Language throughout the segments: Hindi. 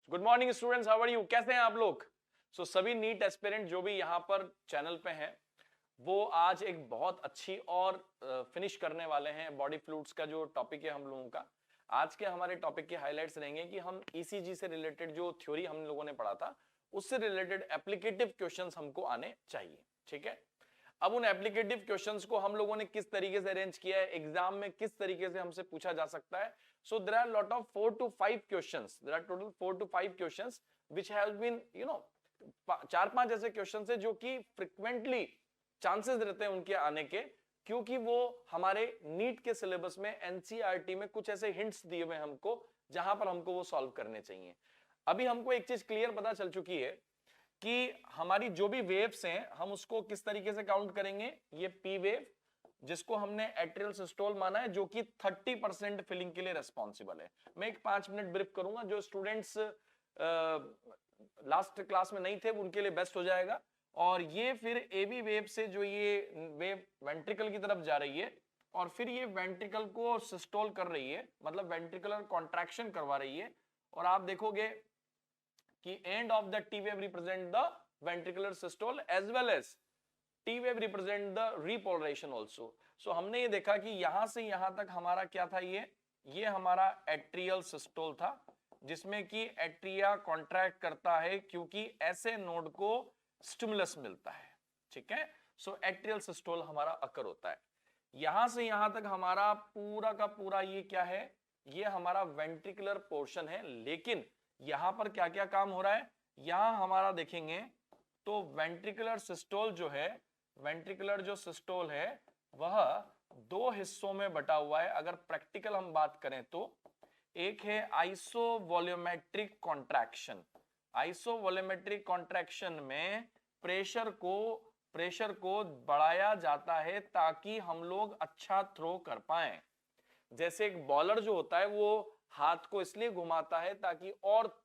Good morning students, how are you? कैसे हैं आप लोग? सभी नीट एस्पिरेंट जो भी यहाँ पर चैनल पे हैं वो आज एक बहुत अच्छी और फिनिश करने वाले हैं बॉडी फ्लूइड्स का जो टॉपिक है हम लोगों का। आज के हमारे टॉपिक के हाइलाइट्स रहेंगे कि हम ईसीजी से रिलेटेड जो थ्योरी हम लोगों ने पढ़ा था उससे रिलेटेड एप्लीकेटिव क्वेश्चंस हमको आने चाहिए। ठीक है, अब उन एप्लीकेटिव क्वेश्चंस को हम लोगों ने किस तरीके से अरेंज किया है, एग्जाम में किस तरीके से हमसे पूछा जा सकता है। So there are lot of 4 to 5 questions, there are total 4 to 5 questions which have been चार पांच ऐसे क्वेश्चंस है जो कि फ्रिक्वेंटली चांसेस रहते हैं उनके आने के, क्योंकि वो हमारे नीट के सिलेबस में एनसीईआरटी में कुछ ऐसे हिंट्स दिए हुए हमको जहां पर हमको वो सॉल्व करने चाहिए। अभी हमको एक चीज क्लियर पता चल चुकी है कि हमारी जो भी वेव्स हैं हम उसको किस तरीके से काउंट करेंगे। ये पी वेव जिसको हमने एट्रियल सिस्टोल माना है जो कि 30% फिलिंग के लिए रेस्पॉन्सिबल है। मैं एक 5 मिनट ब्रीफ करूंगा, जो स्टूडेंट्स लास्ट क्लास में नहीं थे उनके लिए बेस्ट हो जाएगा। और ये फिर एबी वेव से जो ये वेव वेंट्रिकल की तरफ जा रही है और फिर ये वेंट्रिकल को सिस्टोल कर रही है, मतलब वेंट्रिकुलर कॉन्ट्रैक्शन करवा रही है। और आप देखोगे कि end of the T wave represent the ventricular systole as well as T wave represent the repolarisation also. So हमने ये देखा कि यहां से यहां तक हमारा क्या था, ये हमारा एट्रियल सिस्टोल था जिसमें कि एट्रिया कॉन्ट्रैक्ट करता है क्योंकि ऐसे नोड को स्टिमुलस मिलता है। ठीक है, सो एट्रियल सिस्टोल हमारा अकर होता है। यहां से यहां तक हमारा पूरा का पूरा ये क्या है, ये हमारा वेंट्रिकुलर पोर्शन है। लेकिन यहां पर क्या क्या काम हो रहा है, यहां हमारा देखेंगे तो वेंट्रिकुलर सिस्टोल जो है, वेंट्रिकुलर जो सिस्टोल है वह दो हिस्सों में बटा हुआ है। अगर प्रैक्टिकल हम बात करें तो एक है आइसोवॉल्यूमेट्रिक कॉन्ट्रैक्शन। आइसोवॉल्यूमेट्रिक कॉन्ट्रैक्शन में प्रेशर को बढ़ाया जाता है ताकि हम लोग अच्छा थ्रो कर पाए। जैसे एक बॉलर जो होता है वो हाथ को इसलिए घुमाता है ताकि और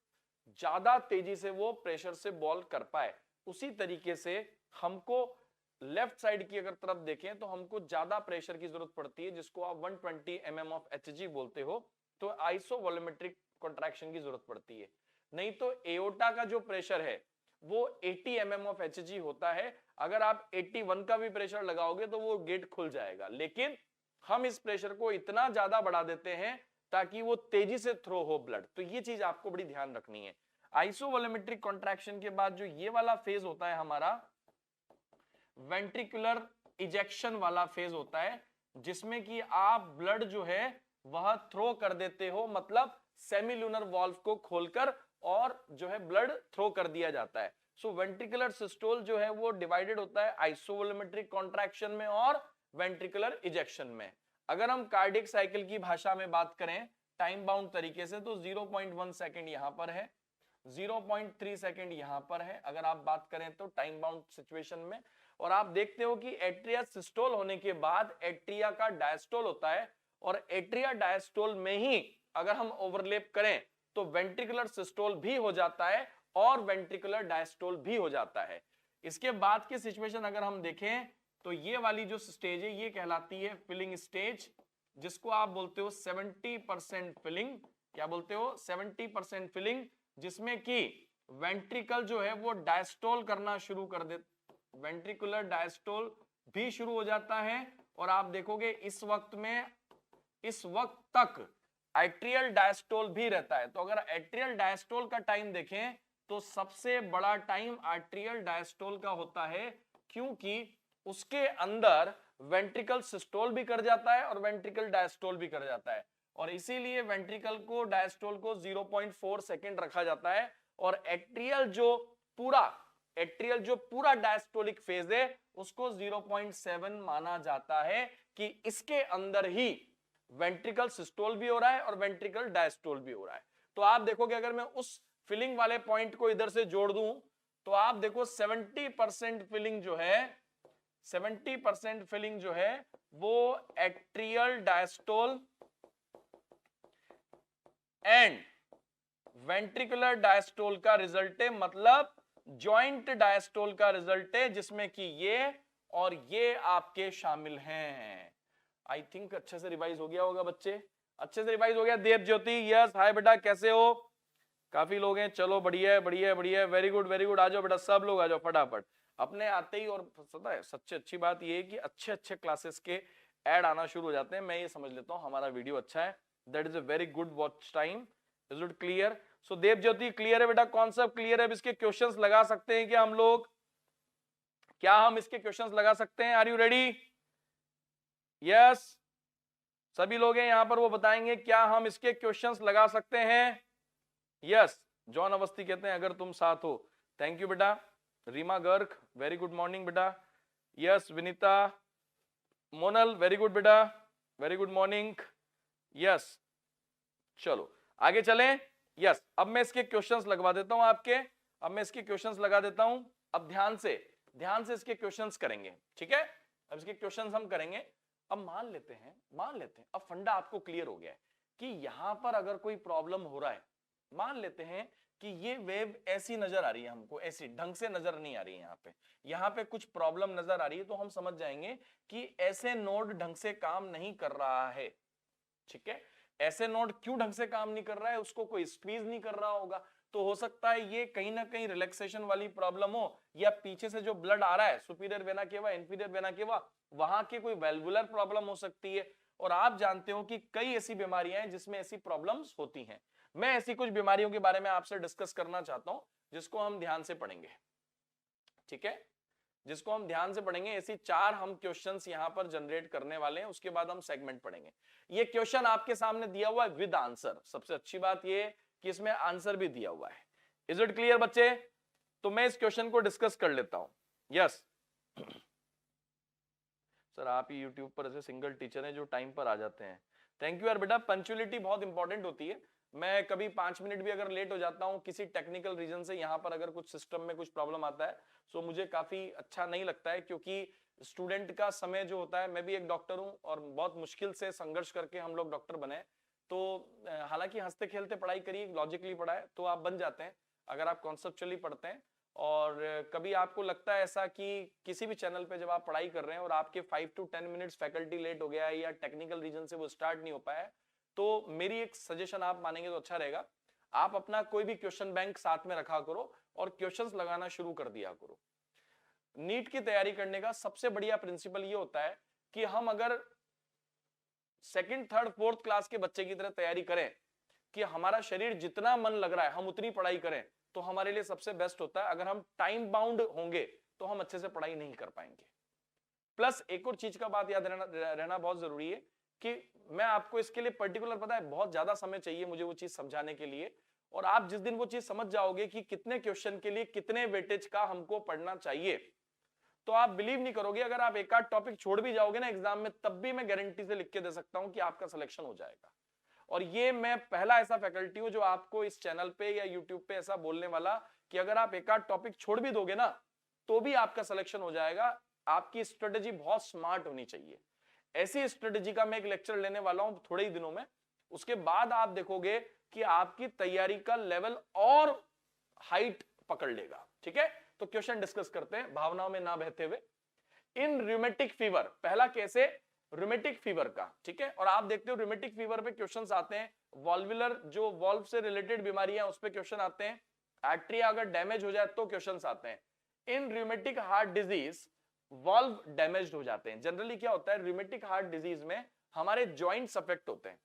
ज्यादा तेजी से वो प्रेशर से बॉल कर पाए, उसी तरीके से हमको लेफ्ट साइड की अगर तरफ देखें तो हमको ज्यादा प्रेशर की जरूरत पड़ती है, जिसको आप 120 mm ऑफ एचजी बोलते हो। तो आइसोवॉल्यूमेट्रिक कॉन्ट्रैक्शन की जरूरत पड़ती है। नहीं तो एओर्टा का जो प्रेशर है वो 80 mm ऑफ एचजी होता है। अगर आप 81 का भी प्रेशर लगाओगे तो वो गेट खुल जाएगा। लेकिन हम इस प्रेशर को इतना ज्यादा बढ़ा देते हैं ताकि वो तेजी से थ्रो हो ब्लड। तो ये चीज आपको बड़ी ध्यान रखनी है। आइसोवॉल्यूमेट्रिक कॉन्ट्रैक्शन के बाद जो ये वाला फेज होता है हमारा वेंट्रिकुलर इजेक्शन वाला फेज होता है, जिसमें कि आप ब्लड जो है वह थ्रो कर देते हो, मतलब सेमीलुनर वॉल्व को खोलकर और जो है ब्लड थ्रो कर दिया जाता है। सो वेंट्रिकुलर सिस्टोल जो है वो डिवाइडेड होता है आइसोवॉल्यूमेट्रिक कॉन्ट्रैक्शन में और वेंट्रिकुलर इजेक्शन में। अगर हम कार्डियक साइकिल की भाषा में बात करें टाइम बाउंड तरीके से तो 0.1 सेकेंड यहां पर है, 0.3 सेकेंड यहां पर है अगर आप बात करें तो टाइम बाउंड सिचुएशन में। और आप देखते हो कि एट्रिया सिस्टोल होने के बाद एट्रिया का डायस्टोल होता है और एट्रिया डायस्टोल में ही अगर हम ओवरलैप करें तो वेंट्रिकुलर सिस्टोल भी हो जाता है और वेंट्रिकुलर डायस्टोल भी हो जाता है। इसके बाद की सिचुएशन अगर हम देखें तो ये वाली जो स्टेज है ये कहलाती है फिलिंग स्टेज, जिसको आप बोलते हो 70% फिलिंग। क्या बोलते हो? 70% फिलिंग, जिसमें कि वेंट्रिकल जो है वो डायस्टोल करना शुरू कर दे, वेंट्रिकुलर डायस्टोल भी शुरू हो जाता है। और आप देखोगे इस वक्त तक एट्रियल डायस्टोल भी रहता है। तो अगर एट्रियल डायस्टोल का टाइम देखें तो सबसे बड़ा टाइम एट्रियल डायस्टोल का होता है, क्योंकि उसके अंदर वेंट्रिकल सिस्टोल भी कर जाता है और वेंट्रिकल डायस्टोल भी कर जाता है। और इसीलिए वेंट्रिकल को डायस्टोल को 0.4 सेकेंड रखा जाता है और एट्रियल जो पूरा डायस्टोलिक फेज है उसको 0.7 माना जाता है कि इसके अंदर ही वेंट्रिकल सिस्टोल भी हो रहा है और वेंट्रिकल डायस्टोल भी हो रहा है। तो आप देखोगे अगर मैं उस फिलिंग वाले पॉइंट को इधर से जोड़ दूं तो आप देखो 70% फिलिंग जो है, 70% फिलिंग जो है वो atrial diastole and ventricular diastole का रिजल्ट है, मतलब जॉइंट डायस्टोल का रिजल्ट है, जिसमें कि ये और ये आपके शामिल हैं। आई थिंक अच्छे से रिवाइज हो गया होगा बच्चे, अच्छे से रिवाइज हो गया। देव ज्योति, यस, हाय बेटा, कैसे हो? काफी लोग हैं, चलो बढ़िया है बढ़िया है बढ़िया है, वेरी गुड, आ जाओ बेटा, सब लोग आ जाओ फटाफट अपने आते ही। और पता है सबसे अच्छी बात ये है कि अच्छे अच्छे क्लासेस के ऐड आना शुरू हो जाते हैं। मैं ये समझ लेता हूँ हमारा वीडियो अच्छा है, that is a very good watch time. Is it clear? So Dev Jyoti clear है बेटा, कॉन्सेप्ट क्लियर है? अब इसके क्वेश्चंस लगा सकते हैं क्या हम लोग? क्या हम इसके क्वेश्चंस लगा सकते हैं? Are you ready? यस, सभी लोग हैं यहां पर, वो बताएंगे क्या हम इसके क्वेश्चंस लगा सकते हैं? यस, जॉन अवस्थी कहते हैं अगर तुम साथ हो। थैंक यू बेटा। Reema Garg very good morning बेटा। Yes, Vinita Monal very good बेटा, वेरी गुड मॉर्निंग। यस, चलो आगे चलें। यस, अब मैं इसके क्वेश्चंस लगवा देता हूं आपके, अब मैं इसके क्वेश्चंस लगा देता हूं। अब ध्यान से इसके क्वेश्चंस करेंगे, ठीक है? अब इसके क्वेश्चंस हम करेंगे। अब मान लेते हैं अब फंडा आपको क्लियर हो गया है कि यहां पर अगर कोई प्रॉब्लम हो रहा है, मान लेते हैं कि ये वेव ऐसी नजर आ रही है हमको, ऐसी ढंग से नजर नहीं आ रही है, यहां पे कुछ प्रॉब्लम नजर आ रही है, तो हम समझ जाएंगे कि ऐसे नोड ढंग से काम नहीं कर रहा है, ठीक है? ऐसे नोड क्यों ढंग से काम नहीं कर रहा है? उसको कोई स्क्वीज नहीं कर रहा होगा, तो हो सकता है ये कहीं ना कहीं रिलैक्सेशन वाली प्रॉब्लम हो, या पीछे से जो ब्लड आ रहा है superior vena cava inferior vena cava, वहां की कोई वेल्वुलर प्रॉब्लम हो सकती है। और आप जानते हो कि कई ऐसी बीमारियां हैं जिसमें ऐसी प्रॉब्लम्स होती हैं। मैं ऐसी कुछ बीमारियों के बारे में आपसे डिस्कस करना चाहता हूं जिसको हम ध्यान से पढ़ेंगे, ठीक है? जिसको हम ध्यान से पढ़ेंगे। ऐसी 4 हम क्वेश्चंस यहां पर जनरेट करने वाले हैं, उसके बाद हम सेगमेंट पढ़ेंगे। ये क्वेश्चन आपके सामने दिया हुआ है विद आंसर। सबसे अच्छी बात ये कि इसमें आंसर भी दिया हुआ है। इज इट क्लियर बच्चे? तो मैं इस क्वेश्चन को डिस्कस कर लेता हूं। यस सर, आप ही यूट्यूब पर ऐसे सिंगल टीचर हैं जो टाइम पर आ जाते हैं। थैंक यू यार बेटा, पंक्चुअलिटी बहुत इंपॉर्टेंट होती है। मैं कभी 5 मिनट भी अगर लेट हो जाता हूं किसी टेक्निकल रीजन से, यहां पर अगर कुछ सिस्टम में कुछ प्रॉब्लम आता है, सो मुझे काफी अच्छा नहीं लगता है, क्योंकि स्टूडेंट का समय जो होता है, मैं भी एक डॉक्टर हूं और बहुत मुश्किल से संघर्ष करके हम लोग डॉक्टर बने। तो हालांकि हंसते खेलते पढ़ाई करिए, लॉजिकली पढ़ाए तो आप बन जाते हैं, अगर आप कॉन्सेप्चुअली पढ़ते हैं। और कभी आपको लगता है ऐसा कि किसी भी चैनल पे जब आप पढ़ाई कर रहे हैं और आपके 5 to 10 मिनट्स फैकल्टी लेट हो गया है या टेक्निकल रीजन से वो स्टार्ट नहीं हो पाया है, तो मेरी एक सजेशन आप मानेंगे तो अच्छा रहेगा, आप अपना कोई भी क्वेश्चन बैंक साथ में रखा करो और क्वेश्चंस लगाना शुरू कर दिया करो। नीट की तैयारी करने का सबसे बढ़िया प्रिंसिपल ये होता है कि हम अगर सेकंड थर्ड फोर्थ क्लास के बच्चे की तरह तैयारी करें कि हमारा शरीर जितना मन लग रहा है हम उतनी पढ़ाई करें, तो हमारे लिए सबसे बेस्ट होता है। अगर हम टाइम बाउंड होंगे तो हम अच्छे से पढ़ाई नहीं कर पाएंगे। प्लस एक और चीज का बात याद रहना बहुत जरूरी है कि मैं आपको इसके लिए पर्टिकुलर, पता है बहुत ज्यादा समय चाहिए मुझे वो चीज समझाने के लिए, और आप जिस दिन वो चीज समझ जाओगे कि कितने क्वेश्चन के लिए कितने वेटेज का हमको पढ़ना चाहिए, तो आप बिलीव नहीं करोगे, अगर आप एक आध टॉपिक छोड़ भी जाओगे ना एग्जाम में, तब भी मैं गारंटी से लिख के दे सकता हूं कि आपका सिलेक्शन हो जाएगा। और ये मैं पहला ऐसा फैकल्टी हूं जो आपको इस चैनल पे या यूट्यूब पे ऐसा बोलने वाला कि अगर आप एक आध टॉपिक छोड़ भी दोगे ना तो भी आपका सिलेक्शन हो जाएगा। आपकी स्ट्रेटेजी बहुत स्मार्ट होनी चाहिए। ऐसी स्ट्रेटेजी का मैं एक लेक्चर लेने वाला हूं थोड़े ही दिनों में, उसके बाद आप देखोगे कि आपकी तैयारी का लेवल और हाइट पकड़ लेगा, ठीक है? तो क्वेश्चन डिस्कस करते हैं भावनाओं में ना बहते हुए। इन रूमेटिक फीवर, पहला कैसे रूमेटिक फीवर का, ठीक है? और आप देखते हो रूमेटिक फीवर पे क्वेश्चंस आते हैं, वॉल्वुलर जो वॉल्व से रिलेटेड बीमारियां उस पे क्वेश्चन आते हैं, आर्टरिया अगर डैमेज हो जाए तो क्वेश्चंस आते हैं। In rheumatic heart disease valve damaged हो जाते हैं। जनरली क्या होता है रूमेटिक हार्ट डिजीज में हमारे जॉइंट्स अफेक्ट होते हैं,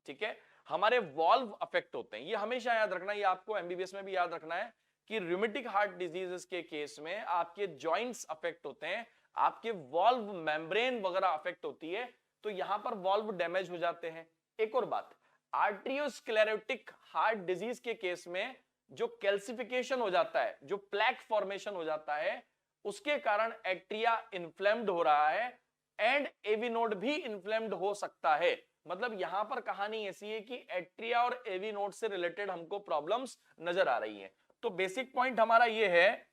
ठीक है? हमारे वॉल्व अफेक्ट होते हैं। ये हमेशा याद रखना, ये आपको एमबीबीएस में भी याद रखना है कि रूमेटिक हार्ट डिजीजेस के केस में आपके जॉइंट्स अफेक्ट होते हैं, आपके वॉल्व मेम्ब्रेन वगैरह अफेक्ट होती है, तो यहां पर वॉल्व डैमेज हो जाते हैं। एक और बात, आर्ट्रियोस्क्लेरोटिक हार्ट डिजीज के केस में जो कैल्सिफिकेशन हो जाता है, जो प्लैक फॉर्मेशन हो जाता है, उसके कारण एट्रिया इन्फ्लेम्ड हो रहा है एंड एवी नोड भी इन्फ्लेम्ड हो सकता है। मतलब यहां पर कहानी ऐसी है कि एट्रिया और एवी नोड से रिलेटेड हमको प्रॉब्लम्स नजर आ रही हैं। तो बेसिक पॉइंट हमारा ये है,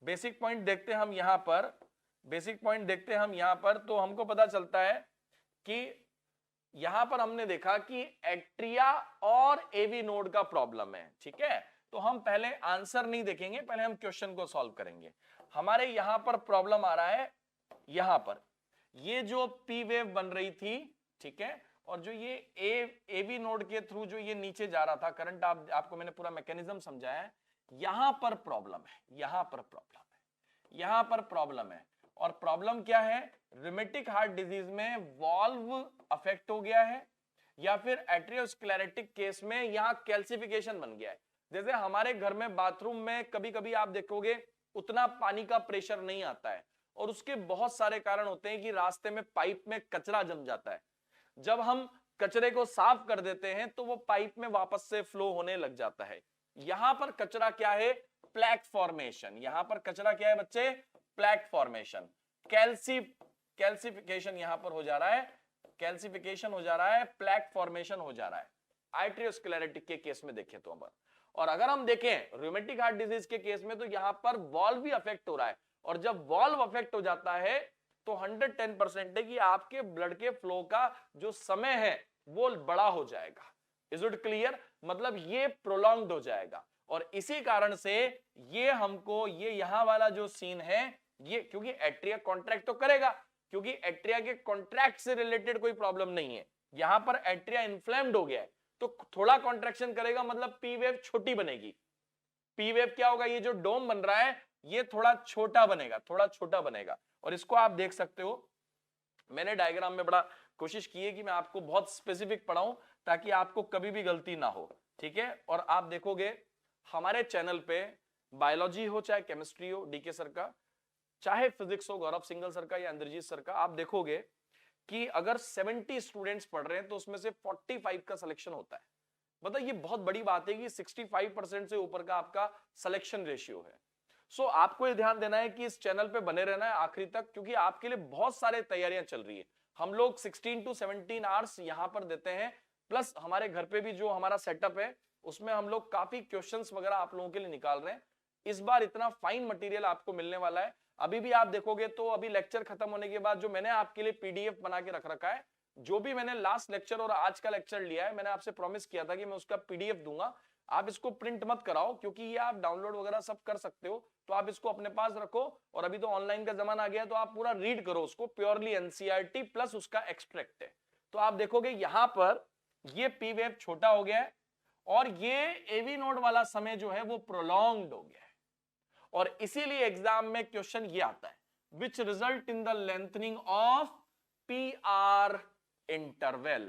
बेसिक पॉइंट देखते हैं हम यहां पर, बेसिक पॉइंट देखते हैं हम यहां पर, तो हमको पता चलता है कि यहां पर हमने देखा कि एट्रिया और एवी नोड का प्रॉब्लम है, ठीक है? तो हम पहले आंसर नहीं देखेंगे, पहले हम क्वेश्चन को सॉल्व करेंगे। हमारे यहां पर प्रॉब्लम आ रहा है, यहां पर ये जो पी वेव बन रही थी, ठीक है, और जो ये एबी नोड के थ्रू जो ये नीचे जा रहा था करंट, आपको मैंने पूरा मैकेनिज्म समझाया है। यहां पर प्रॉब्लम है, यहां पर प्रॉब्लम है, यहां पर प्रॉब्लम है। और प्रॉब्लम क्या है? रूमेटिक हार्ट डिजीज में वॉल्व अफेक्ट हो गया है, या फिर एट्रियोस्क्लेरोटिक केस में यहां कैल्सिफिकेशन बन गया है। जैसे हमारे घर में बाथरूम में कभी कभी आप देखोगे उतना पानी का प्रेशर नहीं आता है, और उसके बहुत सारे कारण होते हैं कि रास्ते में पाइप में कचरा जम जाता है। जब हम कचरे को साफ कर देते हैं तो वो पाइप में वापस से फ्लो होने लग जाता है। यहां पर कचरा क्या है? Plaque formation. यहां पर कचरा क्या है बच्चे? Plaque formation. कैल्सिफिकेशन यहां पर हो जा रहा है, कैल्सिफिकेशन हो जा रहा है, प्लैक फॉर्मेशन हो जा रहा है आर्टेरियोस्क्लेरोटिक के केस में देखें तो। अब और अगर हम देखें रूमेटिक हार्ट डिजीज के केस में तो यहां पर वॉल्व भी अफेक्ट हो रहा है, और जब वॉल्व अफेक्ट हो जाता है तो 110% है कि आपके ब्लड के फ्लो का जो समय है वो बड़ा हो जाएगा। Is it clear? मतलब ये प्रोलॉन्ग्ड हो जाएगा, और इसी कारण से ये हमको ये यहां वाला जो सीन है ये, क्योंकि एट्रिया कॉन्ट्रैक्ट तो करेगा, क्योंकि एट्रिया के कॉन्ट्रैक्ट से रिलेटेड कोई प्रॉब्लम नहीं है। यहां पर एट्रिया इन्फ्लेम्ड हो गया है तो थोड़ा कॉन्ट्रैक्शन करेगा, मतलब पी वेव छोटी बनेगी। पी वेव क्या होगा? ये जो डोम बन रहा है ये थोड़ा छोटा बनेगा, थोड़ा छोटा बनेगा। और इसको आप देख सकते हो, मैंने डायग्राम में बड़ा कोशिश की है कि मैं आपको बहुत स्पेसिफिक पढ़ाऊं ताकि आपको कभी भी गलती ना हो, ठीक है। और आप देखोगे हमारे चैनल पे बायोलॉजी हो चाहे केमिस्ट्री हो डीके सर का, चाहे फिजिक्स हो गौरव सिंघल सर का या इंद्रजीत सर का, आप देखोगे कि अगर 70 स्टूडेंट्स पढ़ रहे हैं तो उसमें से 45 का सिलेक्शन होता है। मतलब ये बहुत बड़ी बात है कि 65% से ऊपर का आपका सिलेक्शन रेशियो है। सो आपको ये ध्यान देना है कि इस चैनल पे बने रहना है आखिरी तक, क्योंकि आपके लिए बहुत सारे तैयारियां चल रही है। हम लोग 16 to 17 आवर्स यहां पर देते हैं, प्लस हमारे घर पे भी जो हमारा सेटअप है उसमें हम लोग काफी क्वेश्चंस वगैरह आप लोगों के लिए निकाल रहे हैं। इस बार इतना फाइन मटेरियल आपको मिलने वाला है। अभी भी आप देखोगे तो अभी लेक्चर खत्म होने के बाद जो मैंने आपके लिए पीडीएफ बना के रख रखा है, जो भी मैंने लास्ट लेक्चर और आज का लेक्चर लिया है, मैंने आपसे प्रॉमिस किया था कि मैं उसका पीडीएफ दूंगा। आप इसको प्रिंट मत कराओ, क्योंकि ये आप डाउनलोड वगैरह सब कर सकते हो, तो आप इसको अपने पास रखो। और अभी तो ऑनलाइन का जमाना आ गया तो आप पूरा रीड करो उसको, प्योरली एनसीईआरटी प्लस उसका एक्सट्रैक्ट है। तो आप देखोगे यहां पर ये पी वेव छोटा हो गया है, और ये एवी नोड वाला समय जो है वो प्रोलॉन्ग्ड हो गया है। और इसीलिए एग्जाम में क्वेश्चन ये आता है, which result in the lengthening of P R interval.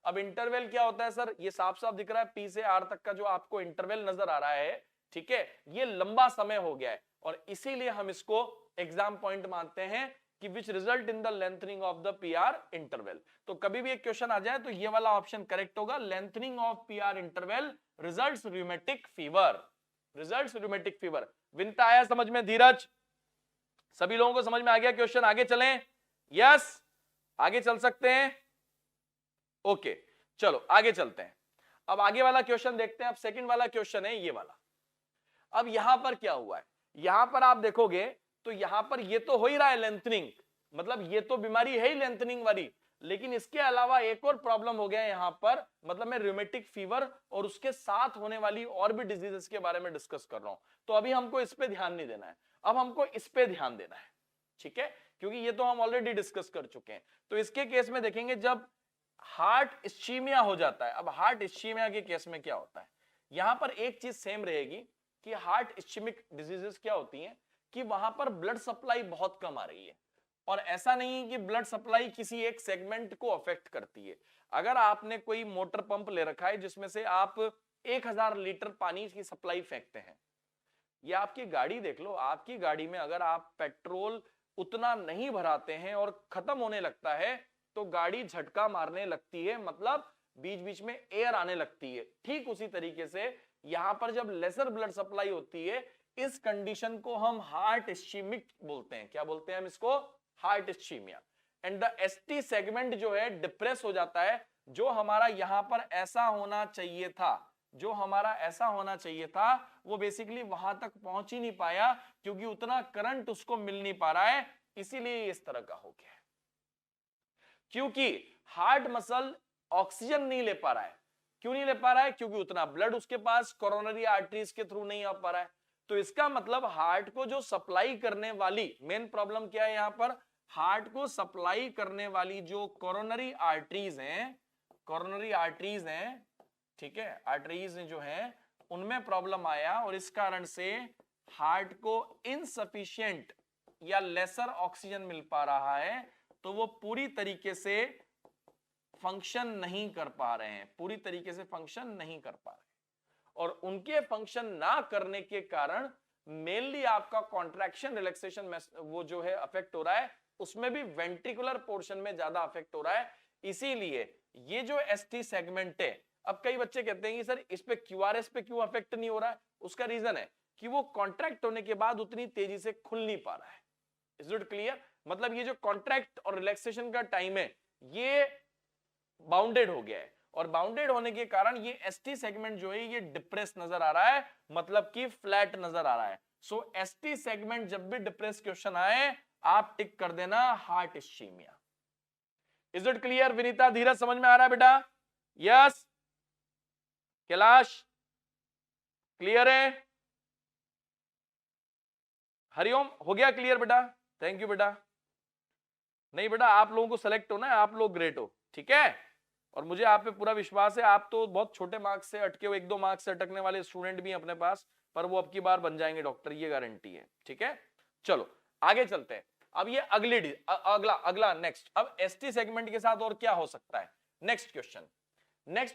अब इंटरवल क्या होता है सर? ये साफ साफ दिख रहा है, पी से आर तक का जो आपको इंटरवल नजर आ रहा है, ठीक है, ये लंबा समय हो गया है, और इसीलिए हम इसको एग्जाम पॉइंट मानते हैं कि which result in the lengthening of the P R interval. तो कभी भी एक क्वेश्चन आ जाए तो ये वाला ऑप्शन करेक्ट होगा, lengthening of P R interval results rheumatic fever, results rheumatic fever. Vinata आया समझ में? धीरज, सभी लोगों को समझ में आ गया क्वेश्चन? आगे चलें? यस, आगे चल सकते हैं? ओके, चलो आगे चलते हैं। अब आगे वाला क्वेश्चन देखते हैं। अब सेकंड वाला क्वेश्चन है ये वाला। अब यहां पर क्या हुआ है? यहां पर आप देखोगे तो यहां पर ये तो हो ही रहा है लेंथनिंग, मतलब ये तो बीमारी है ही लेंथनिंग वाली, लेकिन इसके अलावा एक और प्रॉब्लम हो गया है यहां पर, मतलब मैं रूमेटिक फीवर और उसके साथ होने वाली और भी डिजीजेस के बारे में डिस्कस कर रहा हूं। तो अभी हमको इस पे ध्यान नहीं देना है, अब हमको इस पे ध्यान देना है, ठीक है, क्योंकि ये तो हम ऑलरेडी डिस्कस कर चुके हैं। तो इसके केस में देखेंगे जब हार्ट इस्चीमिया हो जाता है। अब हार्ट इस्चीमिया के केस में क्या होता है? यहां पर एक चीज सेम रहेगी कि हार्ट इस्चेमिक डिजीजेस क्या होती हैं कि वहां पर ब्लड सप्लाई बहुत कम आ रही है, और ऐसा नहीं है कि ब्लड सप्लाई किसी एक सेगमेंट को अफेक्ट करती है। अगर आपने कोई मोटर पंप ले रखा है जिसमें से आप 1000 लीटर पानी की सप्लाई फेंकते हैं, या आपकी गाड़ी देख लो, आपकी गाड़ी में अगर आप पेट्रोल उतना नहीं भराते हैं और खत्म होने लगता है तो गाड़ी झटका मारने लगती है, मतलब बीच बीच में एयर आने लगती है। ठीक उसी तरीके से यहां पर जब लेसर ब्लड सप्लाई होती है, इस कंडीशन को हम हार्ट इस्चीमिक बोलते हैं। क्या बोलते हैं हम इसको? Heart ischaemia. And the ST segment जो है डिप्रेस हो जाता है। जो हमारा यहां पर ऐसा होना चाहिए था, जो हमारा ऐसा होना चाहिए था, वो बेसिकली वहां तक पहुंच ही नहीं पाया, क्योंकि उतना करंट उसको मिल नहीं पा रहा है, इसीलिए इस तरह का हो गया। क्योंकि हार्ट मसल ऑक्सीजन नहीं ले पा रहा है। क्यों नहीं ले पा रहा है? क्योंकि उतना ब्लड उसके पास कोरोनरी आर्टरीज के थ्रू नहीं आ पा रहा है। तो इसका मतलब हार्ट को जो सप्लाई करने वाली मेन प्रॉब्लम क्या है यहां पर? हार्ट को सप्लाई करने वाली जो कोरोनरी आर्टरीज हैं, ठीक है, आर्टरीज जो हैं उनमें प्रॉब्लम आया और इस कारण से हार्ट को इनसफिशिएंट या लेसर ऑक्सीजन मिल पा रहा है, तो वो पूरी तरीके से फंक्शन नहीं कर पा रहे हैं, पूरी तरीके से फंक्शन नहीं कर पा रहे, और उनके फंक्शन ना करने के कारण मेनली आपका कॉन्ट्रैक्शन रिलैक्सेशन वो जो है अफेक्ट हो रहा है, उसमें भी वेंट्रिकुलर पोर्शन में ज्यादा अफेक्ट हो रहा है। इसीलिए ये जो एसटी सेगमेंट है, अब कई बच्चे कहते हैं कि सर इस पे क्यूआरएस पे क्यों अफेक्ट नहीं हो रहा है, उसका रीजन है कि वो कॉन्ट्रैक्ट होने के बाद उतनी तेजी से खुल नहीं पा रहा है। Is it clear? मतलब ये जो कॉन्ट्रैक्ट और रिलैक्सेशन का टाइम है ये बाउंडेड हो गया है, और बाउंडेड होने के कारण ये एसटी सेगमेंट जो है ये डिप्रेस नजर आ रहा है, मतलब कि फ्लैट नजर आ रहा है। सो एसटी सेगमेंट जब भी डिप्रेस क्वेश्चन आए आप टिक कर देना heart ischaemia. Is it clear Vinita, Dheeraj, समझ में आ रहा है बेटा? यस कैलाश क्लियर है? हरिओम हो गया क्लियर बेटा? थैंक यू बेटा। नहीं बेटा आप लोगों को सेलेक्ट होना है, आप लोग ग्रेट हो, ठीक है, और मुझे आप पे पूरा विश्वास है। आप तो बहुत छोटे मार्क्स से अटके हुए, 1-2 मार्क्स से अटकने वाले स्टूडेंट भी हैं अपने पास, पर वो अब की बार बन जाएंगे डॉक्टर, ये गारंटी है, ठीक है। चलो आगे चलते हैं। अब ये अगला नेक्स्ट, अब एसटी सेगमेंट के साथ और क्या हो सकता है? नेक्स्ट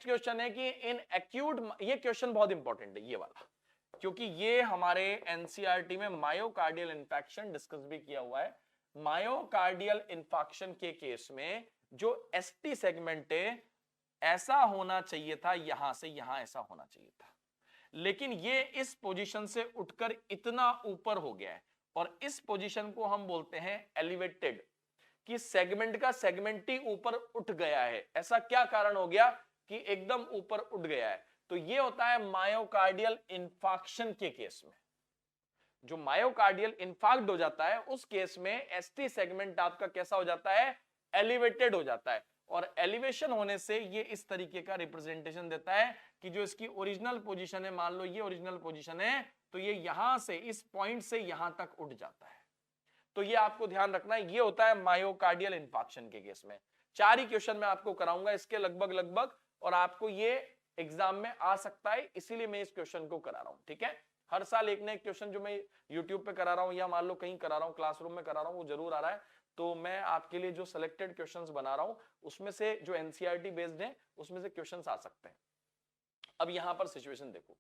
क्वेश्चन है कि इन एक्यूट, ये क्वेश्चन बहुत इंपॉर्टेंट है ये वाला, क्योंकि ये हमारे एनसीईआरटी में मायोकार्डियल इंफेक्शन डिस्कस भी किया हुआ है। मायोकार्डियल इंफेक्शन के केस में जो एसटी सेगमेंट है ऐसा होना चाहिए था, यहां से यहां ऐसा होना चाहिए था, लेकिन ये इस पोजीशन से उठकर इतना ऊपर हो गया है, और इस पोजीशन को हम बोलते हैं एलिवेटेड, कि सेगमेंट का सेगमेंट ही ऊपर उठ गया है। ऐसा क्या कारण हो गया कि एकदम ऊपर उठ गया है? तो ये होता है मायोकार्डियल इंफाक्शन के केस में। जो मायोकार्डियल इंफाक्ट हो जाता है उस केस में एसटी सेगमेंट आपका कैसा हो जाता है? एलिवेटेड हो जाता है, और एलिवेशन होने से ये इस तरीके का रिप्रेजेंटेशन देता है कि जो इसकी ओरिजिनल पोजीशन है, मान लो ये ओरिजिनल पोजीशन है, तो ये यहां से इस पॉइंट से यहां तक उठ जाता है। तो ये आपको ध्यान रखना है, ये होता है मायोकार्डियल इंफाक्शन के केस में। 4 ही क्वेश्चन मैं आपको कराऊंगा इसके लगभग, और आपको ये एग्जाम में आ सकता है, इसीलिए मैं इस क्वेश्चन को करा रहा हूं, ठीक है। हर साल एक ना एक क्वेश्चन जो मैं यूट्यूब पे करा रहा हूं या मान लो कहीं करा रहा हूं, क्लासरूम में करा रहा हूं, वो जरूर आ रहा है। तो मैं आपके लिए जो सिलेक्टेड क्वेश्चंस बना रहा हूं उसमें से जो एनसीईआरटी बेस्ड है उसमें से क्वेश्चंस आ सकते हैं। अब यहां पर सिचुएशन देखो,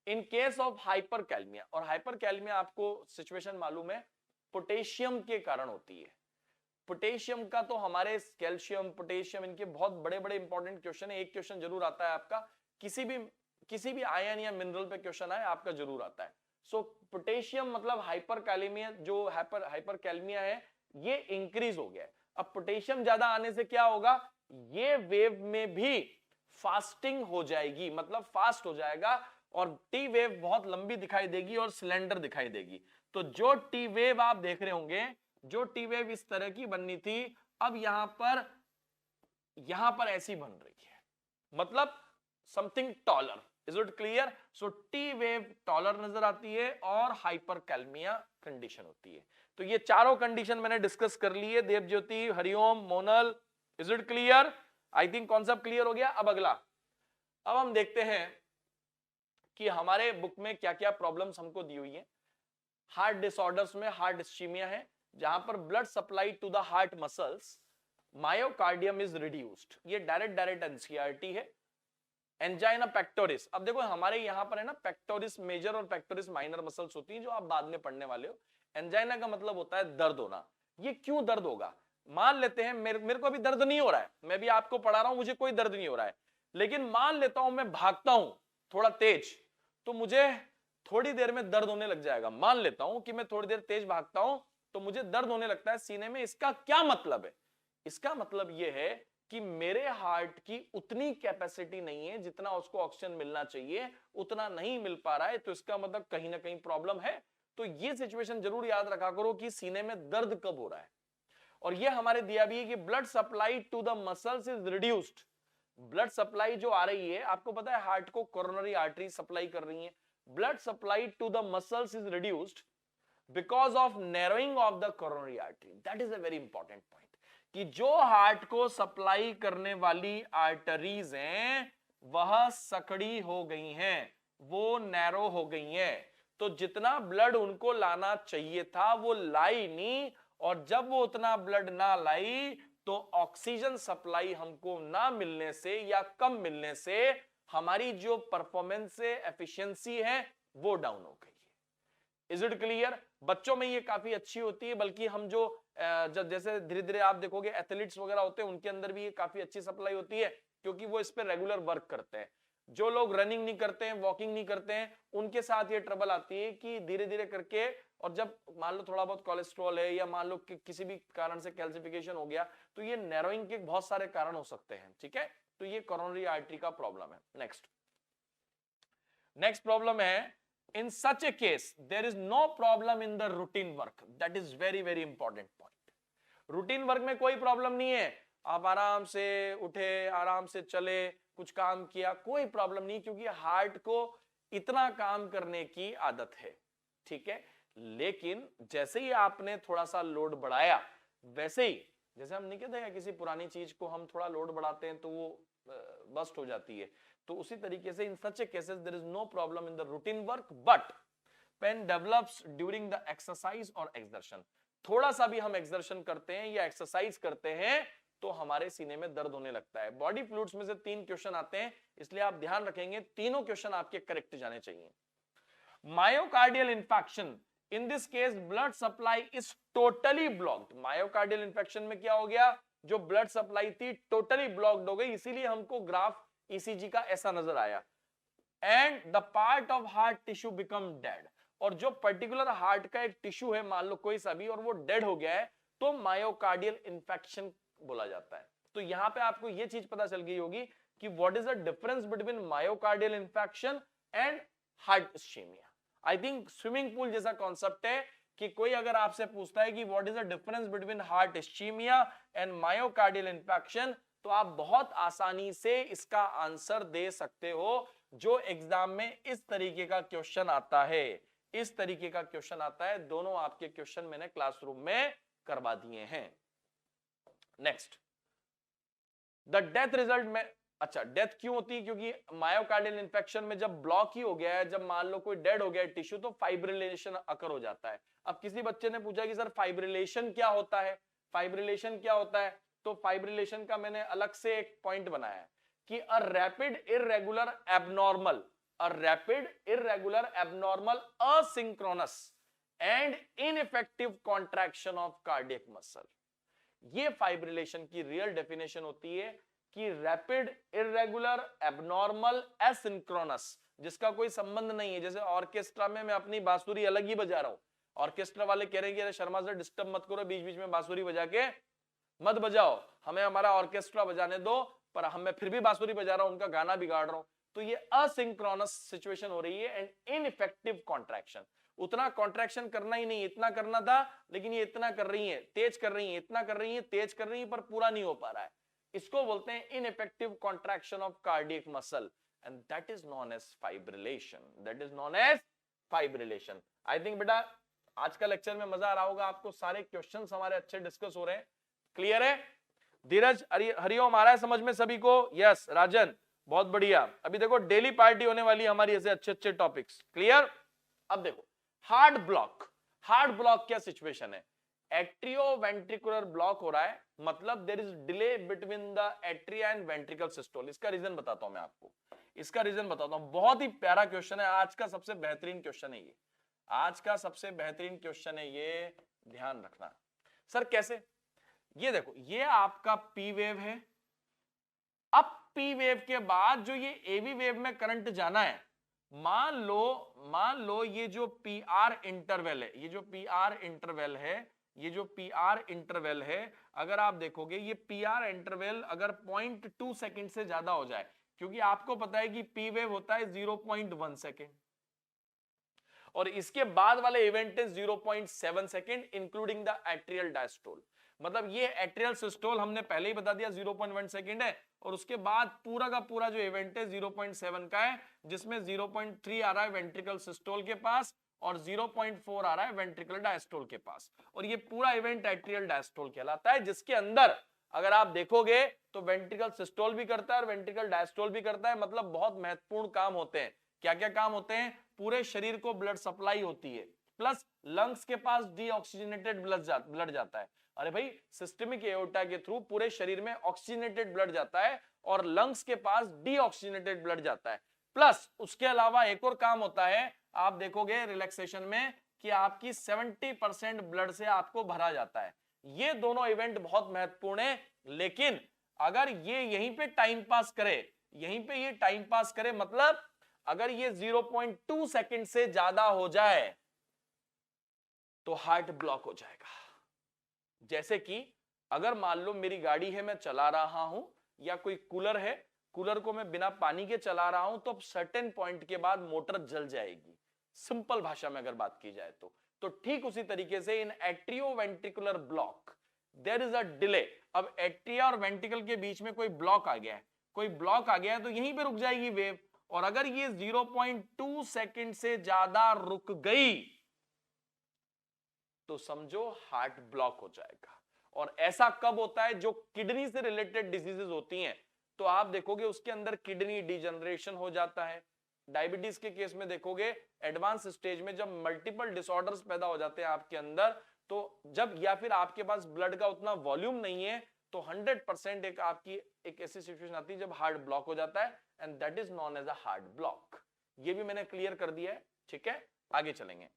इन केस ऑफ हाइपरकैलमिया, और हाइपरकैलमिया आपको सिचुएशन मालूम है पोटेशियम के कारण होती है। पोटेशियम का तो हमारे कैल्शियम, पोटेशियम, इनके बहुत बड़े बड़े इंपॉर्टेंट क्वेश्चन है। एक क्वेश्चन जरूर आता है आपका, किसी भी आयन या मिनरल पे क्वेश्चन आए आपका जरूर आता है। सो पोटेशियम मतलब हाइपरकैलेमिया, जो हाइपरकैलमिया है ये इंक्रीज हो गया है। अब पोटेशियम ज्यादा आने से क्या होगा? ये वेव में भी फास्टिंग हो जाएगी, मतलब फास्ट हो जाएगा, और टी वेव बहुत लंबी दिखाई देगी और सिलेंडर दिखाई देगी। तो जो टी वेव आप देख रहे होंगे, जो टी वेव इस तरह की बननी थी, अब यहां पर ऐसी बन रही है, मतलब something taller. Is it clear? So T wave taller नजर आती है और हाइपरकैलमिया कंडीशन होती है। तो ये चारों कंडीशन मैंने डिस्कस कर ली है, Devjyoti, Hariom, Monal. Is it clear? I think concept clear हो गया। अब अगला, अब हम देखते हैं कि हमारे बुक में क्या क्या प्रॉब्लम्स हमको दी हुई है। हार्ट डिसऑर्डर्स में हार्ट इस्चीमिया है, जहां पर blood supply to the heart muscles, myocardium is reduced. ये डायरेक्ट एनसीईआरटी है। एंजाइना पेक्टोरिस, अब देखो हमारे यहां पर है ना, पेक्टोरिस मेजर और पेक्टोरिस माइनर मसल्स होती हैं जो आप बाद में पढ़ने वाले हो। एंजाइना का मतलब होता है दर्द होना। ये क्यों दर्द होगा? मान लेते हैं मेरे को अभी दर्द नहीं हो रहा है, मैं भी आपको पढ़ा रहा हूं, मुझे कोई दर्द नहीं हो रहा है, लेकिन मान लेता हूं मैं भागता हूं थोड़ा तेज, तो मुझे थोड़ी देर में दर्द होने लग जाएगा। मान लेता हूं कि मैं थोड़ी देर तेज भागता हूं तो मुझे दर्द होने लगता है सीने में। इसका क्या मतलब है? इसका मतलब यह है कि मेरे हार्ट की उतनी कैपेसिटी नहीं है, जितना उसको ऑक्सीजन मिलना चाहिए उतना नहीं मिल पा रहा है, तो इसका मतलब कहीं ना कहीं प्रॉब्लम है। तो ये सिचुएशन जरूर याद रखा करो कि सीने में दर्द कब हो रहा है। और ये हमारे दिया भी है कि blood supply to the muscles is reduced. Blood supply जो आ रही है, आपको पता है हार्ट को कोरोनरी आर्टरी सप्लाई कर रही है, blood supply to the muscles is reduced, because of narrowing of the coronary artery. That is a very important point कि जो हार्ट को सप्लाई करने वाली आर्टरीज हैं वह सकड़ी हो गई हैं, वो नैरो हो गई हैं। तो जितना ब्लड उनको लाना चाहिए था वो लाई नहीं, और जब वो उतना ब्लड ना लाई तो ऑक्सीजन सप्लाई हमको ना मिलने से या कम मिलने से हमारी जो परफॉर्मेंस है, एफिशिएंसी है, वो डाउन हो गई है। Is it clear? बच्चों में ये काफी अच्छी होती है, बल्कि हम जो जब जैसे धीरे धीरे आप देखोगे एथलीट्स वगैरह होते हैं उनके अंदर भी ये काफी अच्छी सप्लाई होती है, क्योंकि वो इस पे रेगुलर वर्क करते हैं। जो लोग रनिंग नहीं करते हैं, वॉकिंग नहीं करते हैं, उनके साथ ये ट्रबल आती है कि धीरे धीरे करके, और जब मान लो थोड़ा बहुत कोलेस्ट्रॉल है या मान लो कि किसी भी कारण से कैल्सिफिकेशन हो गया, तो ये नैरोइंग के बहुत सारे कारण हो सकते हैं। ठीक है, तो ये कोरोनरी आर्टरी का प्रॉब्लम है। नेक्स्ट प्रॉब्लम है, in such a case there is no problem in the routine work. That is very very important point. Routine work में कोई प्रॉब्लम नहीं है, आप आराम से उठे, आराम से चले, कुछ काम किया, कोई प्रॉब्लम नहीं, क्योंकि हार्ट को इतना काम करने की आदत है। ठीक है, लेकिन जैसे ही आपने थोड़ा सा लोड बढ़ाया, वैसे ही जैसे हम नहीं कहते हैं किसी पुरानी चीज को हम थोड़ा लोड बढ़ाते हैं तो वो बस्ट हो जाती है, तो उसी तरीके से in such a cases there is no problem in the routine work, but pain develops during the exercise और एक्सर्शन। थोड़ा सा भी हम एक्सर्शन करते हैं या एक्सरसाइज करते हैं तो हमारे सीने में दर्द होने लगता है। बॉडी फ्लूइड्स में से 3 क्वेश्चन आते हैं, इसलिए आप ध्यान रखेंगे, तीनों क्वेश्चन आपके करेक्ट जाने चाहिए। Myocardial infection, in this case blood supply is totally blocked. Myocardial infection में क्या हो गया, जो ब्लड सप्लाई थी टोटली ब्लॉक्ड हो गई, इसीलिए हमको ग्राफ ईसीजी का ऐसा नजर आया। And the part of heart tissue become dead, और जो पर्टिकुलर हार्ट का एक टिश्यू है, मान लो कोई सा भी, और वो डेड हो गया है, तो मायोकार्डियल इंफेक्शन बोला जाता है। तो यहां पे आपको ये चीज पता चल गई होगी कि what is the difference between myocardial infection and heart ischaemia. I think swimming pool जैसा कॉन्सेप्ट है कि कोई अगर आपसे पूछता है कि what is the difference between heart ischaemia and myocardial infection, तो आप बहुत आसानी से इसका आंसर दे सकते हो। जो एग्जाम में इस तरीके का क्वेश्चन आता है, इस तरीके का क्वेश्चन आता है, दोनों आपके क्वेश्चन मैंने क्लासरूम में करवा दिए हैं। नेक्स्ट, द डेथ रिजल्ट में, अच्छा डेथ क्यों होती है, क्योंकि मायोकार्डियल इंफेक्शन में जब ब्लॉक ही हो गया है, जब मान लो कोई डेड हो गया है टिश्यू, तो फाइब्रिलेशन अकर हो जाता है। अब किसी बच्चे ने पूछा कि सर फाइब्रिलेशन क्या होता है, फाइब्रिलेशन क्या होता है, तो फाइब्रिलेशन का मैंने अलग से एक पॉइंट बनाया है कि a rapid irregular abnormal, a rapid irregular abnormal asynchronous and ineffective contraction of cardiac muscle. ये फाइब्रिलेशन की रियल डेफिनेशन होती है कि रैपिड इररेगुलर एबनॉर्मल एसिंक्रोनस, जिसका कोई संबंध नहीं है। जैसे ऑर्केस्ट्रा में मैं अपनी बांसुरी अलग ही बजा रहा हूं, ऑर्केस्ट्रा वाले कह रहे हैं कि अरे शर्मा सर डिस्टर्ब मत करो, बीच बीच में बांसुरी बजा के मत बजाओ, हमें हमारा ऑर्केस्ट्रा बजाने दो, पर मैं फिर भी बांसुरी बजा रहा हूं, उनका गाना बिगाड़ रहा हूं। तो ये असिंक्रोनस सिचुएशन हो रही है एंड इनइफेक्टिव कॉन्ट्रैक्शन। उतना कॉन्ट्रैक्शन करना ही नहीं, इतना करना था लेकिन ये इतना कर रही है, तेज कर रही है, इतना कर रही है, तेज कर रही है, पर पूरा नहीं हो पा रहा है। इसको बोलते हैं ineffective contraction of cardiac muscle, and that is known as fibrillation, that is known as fibrillation. I think बेटा आज का लेक्चर में मजा आ रहा होगा आपको, सारे क्वेश्चंस हमारे अच्छे डिस्कस हो रहे हैं। क्लियर है? धीरज हरिओम आ रहा है समझ में सभी को? यस राजन, बहुत बढ़िया। अभी देखो डेली पार्टी होने वाली हमारी ऐसे अच्छे अच्छे टॉपिक्स। क्लियर? अब देखो हार्ट ब्लॉक, हार्ट ब्लॉक क्या सिचुएशन है, एट्रियोवेंट्रिकुलर ब्लॉक हो रहा है, मतलब there is delay between the atria and ventricle systole. इसका रीजन बताता हूं मैं आपको, इसका रीजन बताता हूं। बहुत ही प्यारा क्वेश्चन है, आज का सबसे बेहतरीन क्वेश्चन है ये, आज का सबसे बेहतरीन क्वेश्चन है ये, ध्यान रखना। सर कैसे? ये देखो ये आपका पी वेव है, अब पी वेव के बाद जो ये एवी वेव में करंट जाना है, मान लो ये जो पी आर इंटरवल है, ये जो पी आर इंटरवल है, ये जो पी आर इंटरवल है, अगर आप देखोगे ये पी आर इंटरवल अगर 0.2 सेकंड से ज्यादा हो जाए, क्योंकि आपको पता है कि पी वेव होता है 0.1 सेकंड, और इसके बाद वाले इवेंट है 0.7 second including the atrial diastole. मतलब ये एट्रियल सिस्टोल हमने पहले ही बता दिया 0.1 सेकंड है, और उसके बाद पूरा का पूरा जो इवेंट है 0.7 का है, जिसमें 0.3 आ रहा है वेंट्रिकल सिस्टोल के पास, और 0.4 आ रहा है वेंट्रिकुलर डायस्टोल के पास, और ये पूरा इवेंट एट्रियल डायस्टोल कहलाता है, जिसके अंदर अगर आप देखोगे तो वेंट्रिकल सिस्टोल भी करता है और वेंट्रिकल डायस्टोल भी करता है। मतलब बहुत महत्वपूर्ण काम होते हैं। क्या क्या काम होते हैं? पूरे शरीर को ब्लड सप्लाई होती है, प्लस लंग्स के पास डीऑक्सीजनेटेड ब्लड जाता है। अरे भाई, सिस्टमिक एओर्टा के थ्रू पूरे शरीर में ऑक्सीजनेटेड ब्लड जाता है और लंग्स के पास डीऑक्सीजनेटेड ब्लड जाता है। प्लस उसके अलावा एक और काम होता है, आप देखोगे रिलैक्सेशन में कि आपकी 70% ब्लड से आपको भरा जाता है। ये दोनों इवेंट बहुत महत्वपूर्ण है। लेकिन अगर ये यहीं पे टाइम पास करे, यहीं पे ये टाइम पास करे, मतलब अगर ये 0.2 सेकंड से ज्यादा हो जाए तो हार्ट ब्लॉक हो जाएगा। जैसे कि अगर मान लो मेरी गाड़ी है, मैं चला रहा हूं, या कोई कूलर है, कूलर को मैं बिना पानी के चला रहा हूं, तो सर्टेन पॉइंट के बाद मोटर जल जाएगी, सिंपल भाषा में अगर बात की जाए तो ठीक उसी तरीके से in atrioventricular block there is a delay. अब एट्रिया और वेंट्रिकल के बीच में कोई ब्लॉक आ गया है, कोई ब्लॉक आ गया है, तो यहीं पे रुक जाएगी वेव, और अगर ये 0.2 सेकंड से ज्यादा रुक गई तो समझो हार्ट ब्लॉक हो जाएगा। और ऐसा कब होता है? जो किडनी से रिलेटेड डिजीजेस होती हैं, तो आप देखोगे उसके अंदर किडनी डिजनरेशन हो जाता है। डायबिटीज के केस में देखोगे एडवांस स्टेज में जब मल्टीपल डिसऑर्डर्स पैदा हो जाते हैं आपके अंदर, तो जब या फिर आपके पास ब्लड का उतना वॉल्यूम नहीं है, तो 100% एक आपकी एक ऐसी सिचुएशन आती है जब हार्ट ब्लॉक हो जाता है, and that is known as a heart block. ये भी मैंने क्लियर कर दिया है, ठीक है? आगे चलेंगे।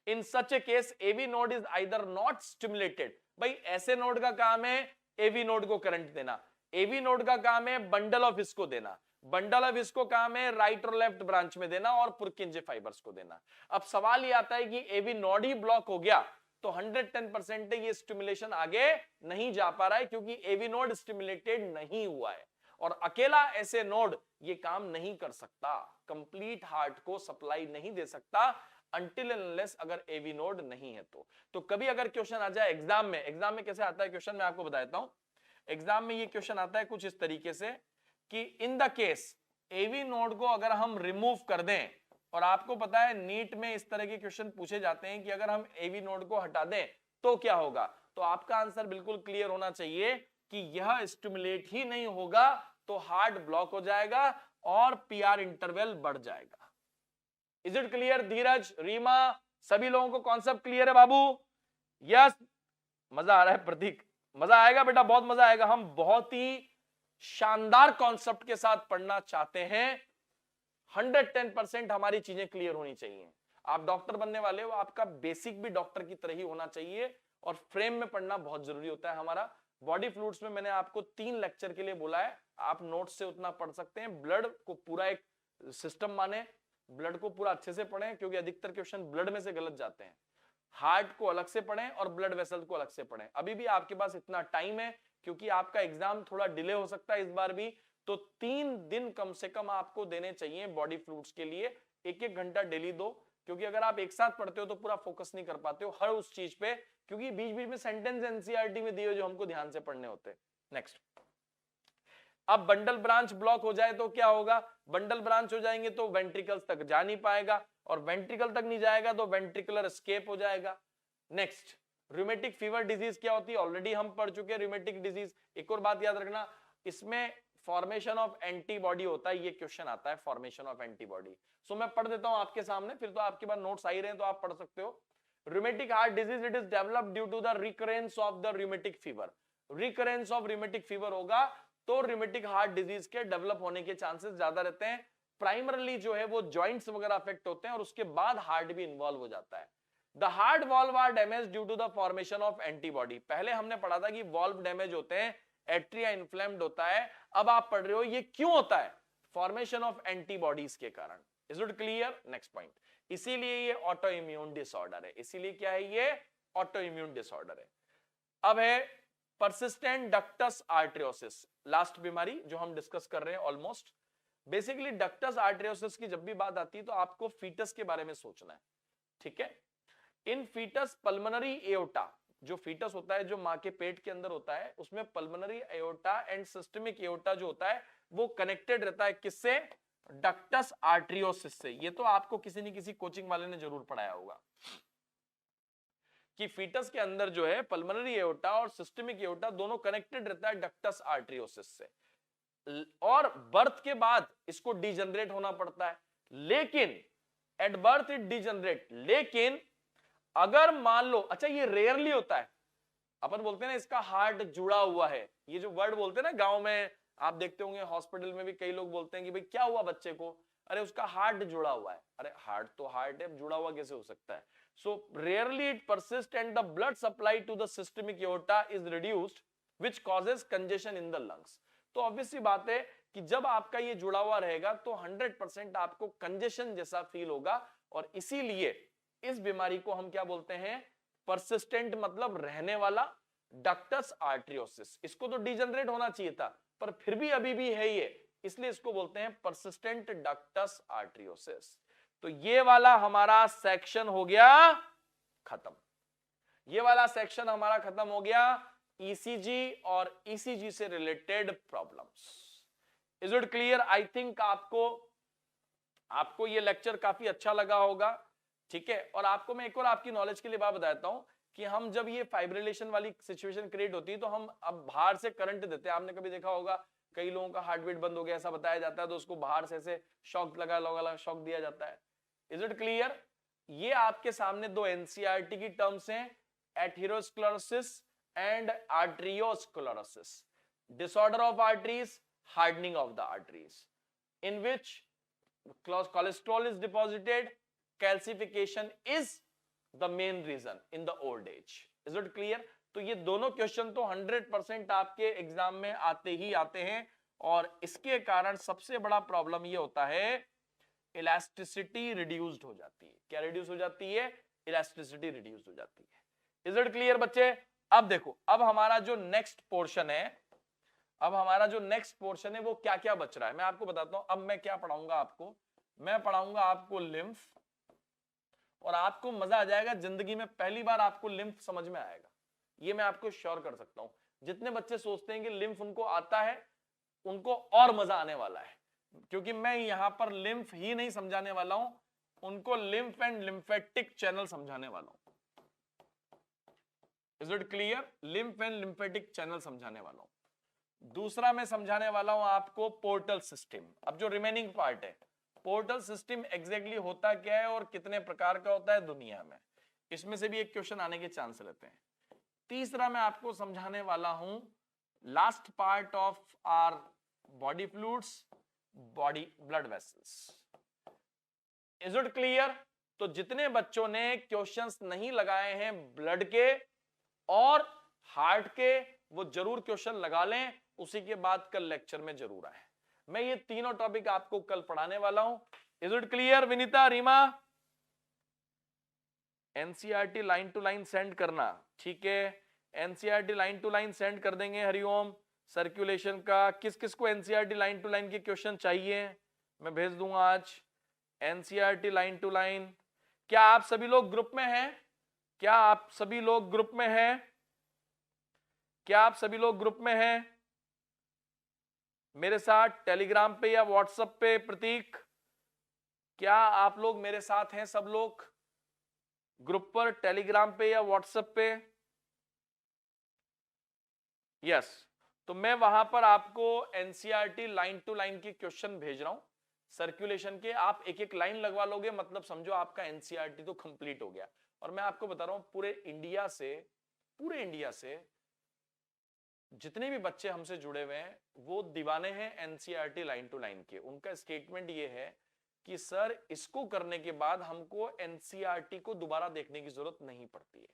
In such a case AV node is either not stimulated. भाई ऐसे नोड का काम है एवी नोड को करंट देना, एवी नोड का काम है बंडल ऑफ इसको देना, बंडल ऑफ इसको काम है राइट और लेफ्ट ब्रांच में देना और पुरकिंजे फाइबर्स को देना। अब सवाल ये आता है कि एवी नोड ही ब्लॉक हो गया तो 110% ये स्टिमुलेशन आगे नहीं जा पा रहा है, क्योंकि एवी नोड स्टिमुलेटेड नहीं हुआ है, और अकेला ऐसे नोड ये काम नहीं कर सकता, कंप्लीट हार्ट को सप्लाई नहीं दे सकता until and unless अगर एवी नोड नहीं है तो कभी अगर क्वेश्चन आ जाए एग्जाम में कैसे आता है क्वेश्चन, मैं आपको बताता हूं। एग्जाम में ये क्वेश्चन आता है कुछ इस तरीके से कि in the case AV node को अगर हम रिमूव कर दें, और आपको पता है नीट में इस तरह के क्वेश्चन पूछे जाते हैं कि अगर हम एवी नोड को हटा दें तो क्या होगा, तो आपका आंसर बिल्कुल क्लियर होना चाहिए कि यह स्टिमुलेट ही नहीं होगा तो हार्ट ब्लॉक हो जाएगा और पीआर इंटरवल बढ़ जाएगा। Is it clear? Dheeraj, Reema, सभी लोगों को कॉन्सेप्ट क्लियर है बाबू? यस, मजा आ रहा है प्रतीक? मजा आएगा बेटा, बहुत मजा आएगा। हम बहुत ही शानदार कॉन्सेप्ट के साथ पढ़ना चाहते हैं। 110% हमारी चीजें क्लियर होनी चाहिए। आप डॉक्टर बनने वाले हो, आपका बेसिक भी डॉक्टर की तरह ही होना चाहिए, और फ्रेम में पढ़ना बहुत जरूरी होता है। हमारा बॉडी फ्लूइड्स में मैंने आपको 3 लेक्चर के लिए बोला है, आप नोट्स से उतना पढ़ सकते हैं। ब्लड को पूरा एक सिस्टम माने, ब्लड को पूरा अच्छे से पढ़ें, क्योंकि अधिकतर क्वेश्चन ब्लड में से गलत जाते हैं। हार्ट को अलग से पढ़ें और ब्लड वेसल को अलग से पढ़ें। अभी भी आपके पास इतना टाइम है, क्योंकि आपका एग्जाम थोड़ा डिले हो सकता है इस बार भी, तो 3 दिन कम से कम आपको देने चाहिए बॉडी फ्लूइड्स के लिए। 1-1 घंटा डेली दो, क्योंकि अगर आप एक साथ पढ़ते हो तो पूरा फोकस नहीं कर पाते हो हर उस चीज पे, क्योंकि बीच बीच में सेंटेंस एनसीईआरटी में दिए जो हमको ध्यान से पढ़ने होते हैं। नेक्स्ट, अब बंडल ब्रांच ब्लॉक हो जाए तो क्या होगा? बंडल ब्रांच हो जाएंगे तो वेंट्रिकल्स तक जा नहीं पाएगा, और वेंट्रिकल तक नहीं जाएगा तो वेंट्रिकुलर एस्केप हो जाएगा। नेक्स्ट, रूमेटिक फीवर डिजीज क्या होती है? ऑलरेडी हम पढ़ चुके हैं रूमेटिक डिजीज। एक और बात याद रखना, इसमें फॉर्मेशन ऑफ एंटीबॉडी होता है, ये क्वेश्चन आता है फॉर्मेशन ऑफ एंटीबॉडी। सो मैं पढ़ देता हूं आपके सामने, फिर तो आपके पास नोट्स आ ही रहे हैं तो आप पढ़ सकते हो। Rheumatic heart disease it is developed due to the recurrence of the rheumatic fever. Recurrence of rheumatic fever होगा तो रूमेटिक हार्ट डिजीज के डेवलप होने के चांसेस ज्यादा रहते हैं। प्राइमरली जो है वो जॉइंट्स वगैरह अफेक्ट होते हैं, और उसके बाद हार्ट भी इन्वॉल्व हो जाता है। The heart valve are damage due to the formation of antibody. पहले हमने पढ़ा था कि वॉल्व डैमेज होते हैं, एट्रिया इन्फ्लेम्ड होता है। अब आप पढ़ रहे हो ये क्यों होता है? फॉर्मेशन ऑफ एंटीबॉडीज के कारण। Is it clear? Next point, इसीलिए ये ऑटो इम्यून डिसऑर्डर है। इसीलिए क्या है? ये ऑटो इम्यून डिसऑर्डर है। अब है परसिस्टेंट डक्टस आर्टरियोसिस, लास्ट बीमारी जो हम डिस्कस कर रहे हैं ऑलमोस्ट। बेसिकली डक्टस आर्टरियोसिस की जब भी बात आती है तो आपको फीटस के बारे में सोचना है, ठीक है? इन फीटस पल्मोनरी एओर्टा, जो फीटस होता है जो मां के पेट के अंदर होता है, उसमें pulmonary aorta and systemic aorta जो होता है वो कनेक्टेड रहता है किससे? डक्टस आर्टरियोसिस से। ये तो आपको किसी न किसी कोचिंग वाले ने जरूर पढ़ाया होगा कि फीटस के अंदर जो है पल्मोनरी एओर्टा और सिस्टमिक एओर्टा दोनों कनेक्टेड रहता है डक्टस आर्टरियोसिस से, और बर्थ के बाद इसको डिजनरेट होना पड़ता है। लेकिन एट बर्थ इट डिजनरेट, लेकिन अगर मान लो, अच्छा ये रेयरली होता है, अपन बोलते हैं ना इसका हार्ट जुड़ा हुआ है, ये जो वर्ड बोलते हैं ना गांव में आप देखते होंगे, हॉस्पिटल में भी कई लोग बोलते हैं कि भाई क्या हुआ बच्चे को, अरे उसका हार्ट जुड़ा हुआ है। अरे हार्ट तो हार्ट है, जुड़ा हुआ कैसे हो सकता है? So rarely it persist and the blood supply to the systemic aorta is reduced which causes congestion in the lungs. तो ऑब्वियसली बात है कि जब आपका ये जुड़ा हुआ रहेगा तो 100% आपको कंजेशन जैसा फील होगा, और इसीलिए इस बीमारी को हम क्या बोलते हैं? परसिस्टेंट, मतलब रहने वाला डक्टस आर्टरियोसिस। इसको तो डिजनरेट होना चाहिए था पर फिर भी अभी भी है ये, इसलिए इसको बोलते हैं परसिस्टेंट डक्टस आर्टरियोसिस। तो ये वाला हमारा सेक्शन हो गया खत्म, ये वाला सेक्शन हमारा खत्म हो गया ईसीजी और ईसीजी से related problems. Is it clear? I think आपको ये लेक्चर काफी अच्छा लगा होगा, ठीक है। और आपको मैं एक और आपकी नॉलेज के लिए बात बताता हूं कि हम जब ये फाइब्रिलेशन वाली सिचुएशन क्रिएट होती है तो हम अब बाहर से करंट देते हैं। आपने कभी देखा होगा कई लोगों का हार्ट बीट बंद हो गया ऐसा बताया जाता है, तो उसको बाहर से ऐसे शॉक लगा शॉक दिया जाता है। Is it clear? ये आपके सामने दो एनसीईआरटी की टर्म्स हैं, atherosclerosis and arteriosclerosis. Disorder of arteries, hardening of the arteries, in which cholesterol is deposited, calcification is the main reason in the old age. Is it clear? तो ये दोनों क्वेश्चन तो 100% आपके एग्जाम में आते ही आते हैं, और इसके कारण सबसे बड़ा प्रॉब्लम ये होता है इलास्टिसिटी रिड्यूस्ड हो जाती है। क्या रिड्यूस हो जाती है? इलास्टिसिटी रिड्यूस हो जाती है। इज इट क्लियर बच्चे? अब देखो, अब हमारा जो नेक्स्ट पोर्शन है वो क्या क्या बच रहा है मैं आपको बताता हूं। अब मैं क्या पढ़ाऊंगा आपको? मैं पढ़ाऊंगा आपको लिम्फ, और आपको मजा आ जाएगा, जिंदगी में पहली बार आपको लिम्फ समझ में आएगा, ये मैं आपको श्योर कर सकता हूं। जितने बच्चे सोचते हैं कि लिम्फ उनको आता है, उनको और मजा आने वाला है, क्योंकि मैं यहां पर लिम्फ ही नहीं समझाने वाला हूं, उनको लिम्फ एंड लिम्फेटिक चैनल समझाने वाला हूं। Is it clear? Lymph and lymphatic channel समझाने वाला हूं। दूसरा मैं समझाने वाला हूं आपको पोर्टल सिस्टम। अब जो रिमेनिंग पार्ट है, पोर्टल सिस्टम एग्जैक्टली होता क्या है और कितने प्रकार का होता है दुनिया में, इसमें से भी एक क्वेश्चन आने के चांस रहते हैं। तीसरा मैं आपको समझाने वाला हूं last part of our body fluids, body blood vessels. Is it clear? तो जितने बच्चों ने क्वेश्चंस नहीं लगाए हैं ब्लड के और हार्ट के, वो जरूर क्वेश्चन लगा लें, उसी के बाद कल लेक्चर में जरूर आए। मैं ये तीनों टॉपिक आपको कल पढ़ाने वाला हूं। Is it clear Vinita, Reema? NCERT line to line send करना, ठीक है। NCERT line to line send कर देंगे। हरिओम सर्कुलेशन का किस किस को एनसीईआरटी लाइन टू लाइन के क्वेश्चन चाहिए मैं भेज दूंगा आज। एनसीईआरटी लाइन टू लाइन, क्या आप सभी लोग ग्रुप में हैं? क्या आप सभी लोग ग्रुप में हैं? क्या आप सभी लोग ग्रुप में हैं मेरे साथ टेलीग्राम पे या व्हाट्सएप पे? प्रतीक, क्या आप लोग मेरे साथ हैं सब लोग ग्रुप पर, टेलीग्राम पे या व्हाट्सएप पे? यस, तो मैं वहां पर आपको एनसीईआरटी लाइन टू लाइन के क्वेश्चन भेज रहा हूं सर्कुलेशन के। आप एक एक लाइन लगवा लोगे, मतलब समझो आपका एनसीईआरटी तो कंप्लीट हो गया। और मैं आपको बता रहा हूं पूरे इंडिया से जितने भी बच्चे हमसे जुड़े हुए हैं वो दीवाने हैं एनसीईआरटी लाइन टू लाइन के। उनका स्टेटमेंट ये है कि सर इसको करने के बाद हमको एनसीईआरटी को दोबारा देखने की जरूरत नहीं पड़ती है।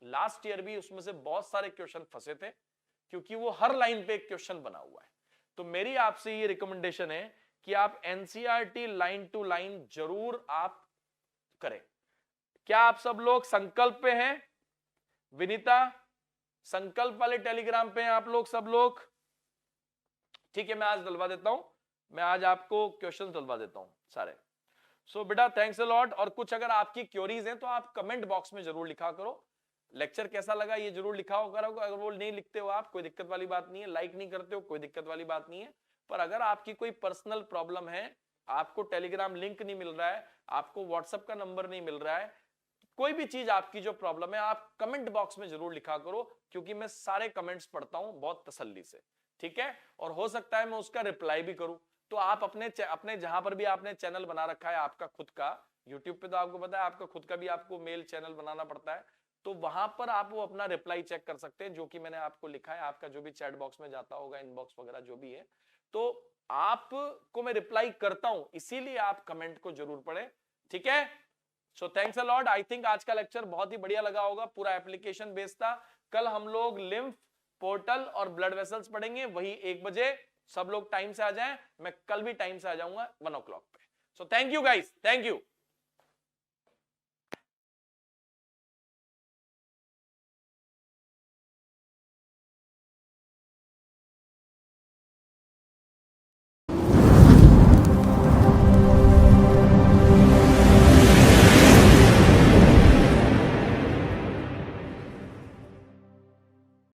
लास्ट ईयर भी उसमें से बहुत सारे क्वेश्चन फंसे थे क्योंकि वो हर लाइन पे एक क्वेश्चन बना हुआ है। तो मेरी आपसे ये रिकमेंडेशन है कि आप एनसीईआरटी लाइन टू लाइन जरूर आप करें। क्या आप सब लोग संकल्प पे हैं? विनीता, संकल्प वाले टेलीग्राम पे हैं आप लोग सब लोग? ठीक है, मैं आज डलवा देता हूं, मैं आज आपको क्वेश्चन डलवा देता हूं सारे। सो बेटा थैंक्स अ लॉट। और कुछ अगर आपकी क्वेरीज हैं तो आप कमेंट बॉक्स में जरूर लिखा करो। लेक्चर कैसा लगा ये जरूर लिखा हो करो। अगर वो नहीं लिखते हो आप, कोई दिक्कत वाली बात नहीं है। लाइक नहीं करते हो, कोई दिक्कत वाली बात नहीं है। पर अगर आपकी कोई पर्सनल प्रॉब्लम है आपको टेलीग्राम लिंक नहीं मिल रहा है, आपको व्हाट्सएप का नंबर नहीं मिल रहा है, कोई भी चीज आपकी जो प्रॉब्लम है आप कमेंट बॉक्स में जरूर लिखा करो, क्योंकि मैं सारे कमेंट्स पढ़ता हूं बहुत तसल्ली से, ठीक है। और हो सकता है मैं उसका रिप्लाई भी करूं। तो आप अपने जहां पर भी आपने चैनल बना रखा है आपका खुद का, यूट्यूब पे तो आपको पता है आपका खुद का भी आपको मेल चैनल बनाना पड़ता है, तो वहां पर आप वो अपना रिप्लाई चेक कर सकते हैं, जो कि मैंने आपको लिखा है, आपका जो भी चैट बॉक्स में जाता होगा, इनबॉक्स वगैरह जो भी है, तो आपको मैं रिप्लाई करता हूं, इसीलिए आप कमेंट को जरूर पढ़ें, ठीक है। So thanks a lot. I think आज का लेक्चर बहुत ही बढ़िया लगा होगा, पूरा एप्लीकेशन बेस्ड था। कल हम लोग लिम्फ, पोर्टल और ब्लड वेसल्स पढ़ेंगे, वही 1 बजे। सब लोग टाइम से आ जाएं, मैं कल भी टाइम से आ जाऊंगा 1 o'clock पे। So thank you guys, thank you.